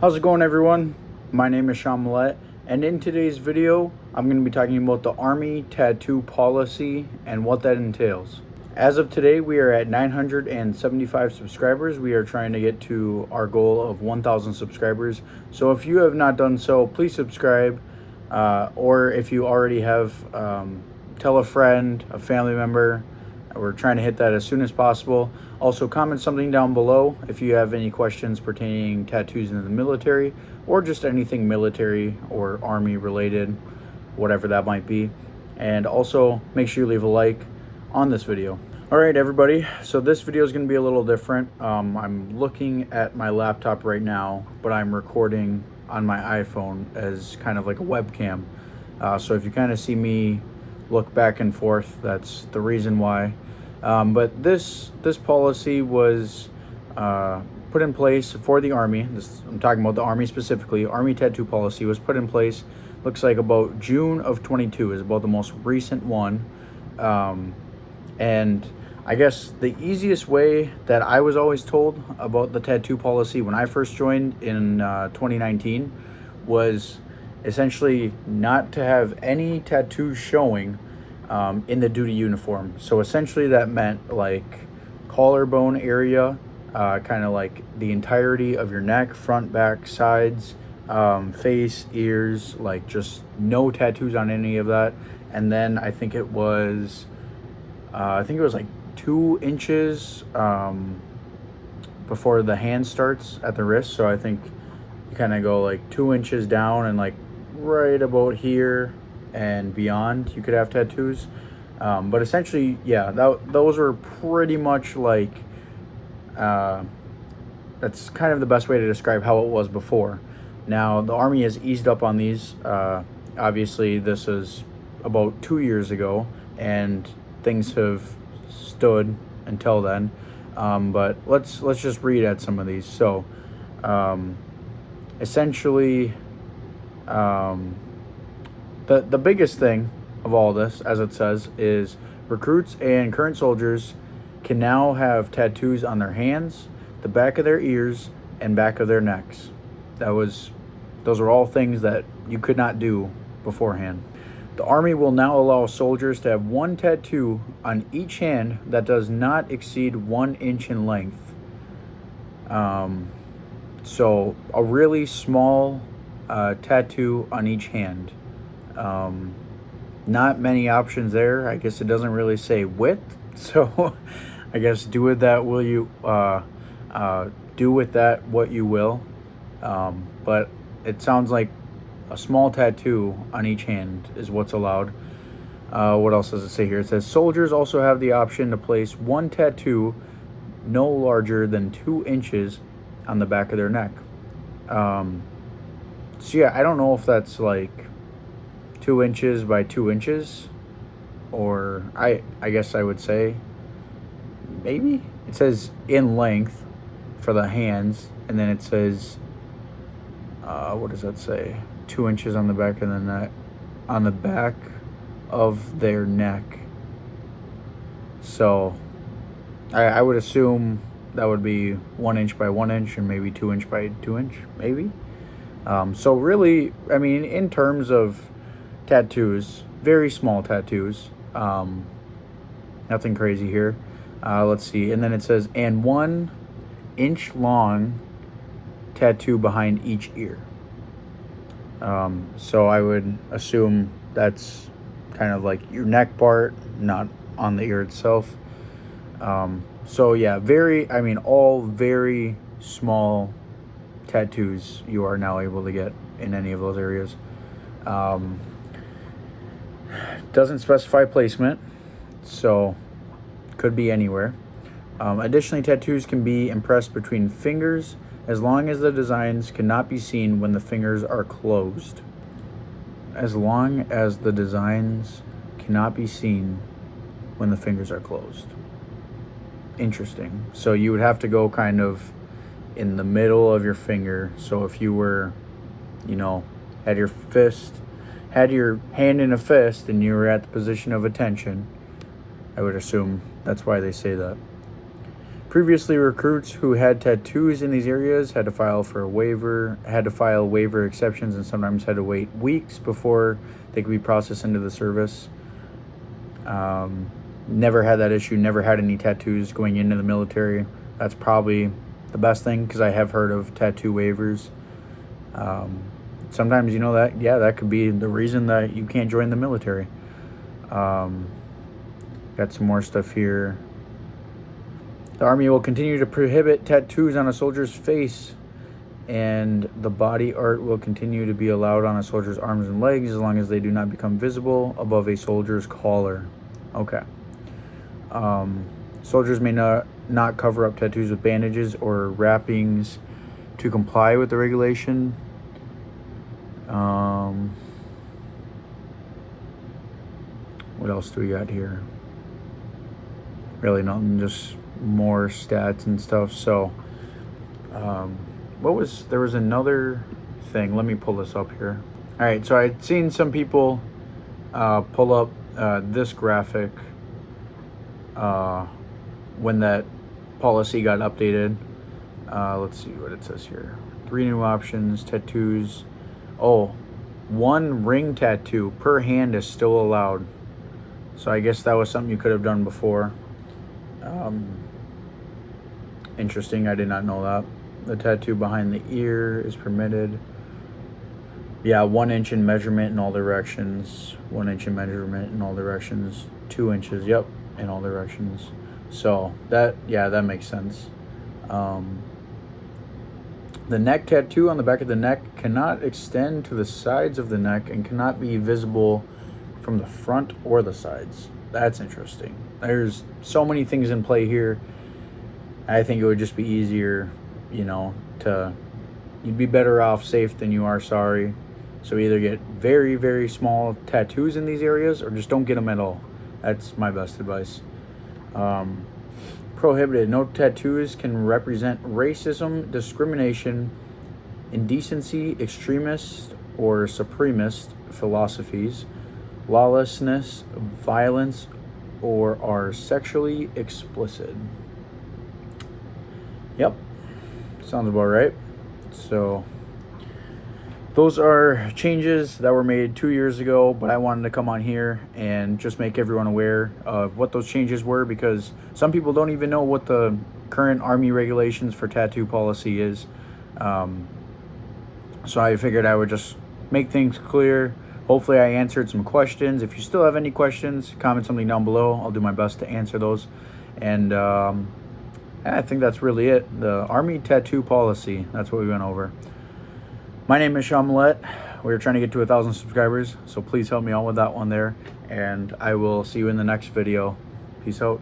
How's it going, everyone? My name is Sean Millette, and in today's video, I'm going to be talking about the Army tattoo policy and what that entails. As of today, we are at 975 subscribers. We are trying to get to our goal of 1,000 subscribers. So if you have not done so, please subscribe. Or if you already have, tell a friend, a family member. We're trying to hit that as soon as possible. Also, comment something down below if you have any questions pertaining tattoos in the military or just anything military or Army related, whatever that might be. And also, make sure you leave a like on this video. All right, everybody. So this video is going to be a little different. I'm looking at my laptop right now, but I'm recording on my iPhone as kind of like a webcam. So if you kind of see me look back and forth, that's the reason why. But this policy was put in place for the Army. I'm talking about the Army specifically. Army tattoo policy was put in place, looks like about June of 22 is about the most recent one. And I guess the easiest way that I was always told about the tattoo policy when I first joined in 2019 was essentially not to have any tattoos showing in the duty uniform. So essentially that meant like collarbone area, kind of like the entirety of your neck, front, back, sides, face, ears, like just no tattoos on any of that. And then I think it was like 2 inches before the hand starts at the wrist. So I think you kind of go like 2 inches down and like right about here and beyond you could have tattoos. But essentially, yeah, those were pretty much like that's kind of the best way to describe how it was before. Now the Army has eased up on these. Obviously this is about 2 years ago and things have stood until then. But let's just read at some of these. So essentially the biggest thing of all this, as it says, is recruits and current soldiers can now have tattoos on their hands, the back of their ears, and back of their necks. Those are all things that you could not do beforehand. The Army will now allow soldiers to have 1 tattoo on each hand that does not exceed 1 inch in length. So a really small tattoo on each hand. Not many options there. I guess it doesn't really say width, so I guess do with that what you will. But it sounds like a small tattoo on each hand is what's allowed. What else does it say here? It says soldiers also have the option to place 1 tattoo no larger than 2 inches on the back of their neck. So yeah, I don't know if that's like 2 inches by 2 inches, or I guess I would say maybe. It says in length for the hands, and then it says what does that say? 2 inches on the back of the neck, on the back of their neck. So I would assume that would be 1 inch by 1 inch and maybe 2 inch by 2 inch, maybe. So really, I mean, in terms of tattoos, very small tattoos, nothing crazy here. Let's see, and then it says, and 1 inch long tattoo behind each ear. So I would assume that's kind of like your neck part, not on the ear itself. So yeah, all very small tattoos you are now able to get in any of those areas. Doesn't specify placement, so could be anywhere. Additionally, tattoos can be impressed between fingers as long as the designs cannot be seen when the fingers are closed. As long as the designs cannot be seen when the fingers are closed. Interesting. So you would have to go kind of in the middle of your finger. So if you were, had your hand in a fist and you were at the position of attention, I would assume that's why they say that. Previously, recruits who had tattoos in these areas had to file for a waiver, had to file waiver exceptions, and sometimes had to wait weeks before they could be processed into the service. Never had that issue, never had any tattoos going into the military. That's probably the best thing, because I have heard of tattoo waivers. Sometimes, you know, that could be the reason that you can't join the military. Got some more stuff here. The Army will continue to prohibit tattoos on a soldier's face, and the body art will continue to be allowed on a soldier's arms and legs as long as they do not become visible above a soldier's collar. Okay. Soldiers may not cover up tattoos with bandages or wrappings to comply with the regulation. What else do we got here? Really nothing, just more stats and stuff. So there was another thing. Let me pull this up here. All right, so I'd seen some people pull up this graphic when that policy got updated. Let's see what it says here. 3 new options: tattoos. Oh, 1 ring tattoo per hand is still allowed. So I guess that was something you could have done before. Interesting, I did not know that. The tattoo behind the ear is permitted. Yeah, 1 inch in measurement in all directions. 1 inch in measurement in all directions. 2 inches, yep, in all directions. So that makes sense. The neck tattoo on the back of the neck cannot extend to the sides of the neck and cannot be visible from the front or the sides. That's interesting. There's so many things in play here. I think it would just be easier, you'd be better off safe than you are sorry. So either get very, very small tattoos in these areas or just don't get them at all. That's my best advice. Prohibited. No tattoos can represent racism, discrimination, indecency, extremist or supremacist philosophies, lawlessness, violence, or are sexually explicit. Yep, sounds about right. So those are changes that were made 2 years ago, but I wanted to come on here and just make everyone aware of what those changes were, because some people don't even know what the current Army regulations for tattoo policy is. So I figured I would just make things clear. Hopefully I answered some questions. If you still have any questions, comment something down below. I'll do my best to answer those. And I think that's really it. The Army tattoo policy, that's what we went over. My name is Sean Millett. We're trying to get to 1,000 subscribers, so please help me out with that one there. And I will see you in the next video. Peace out.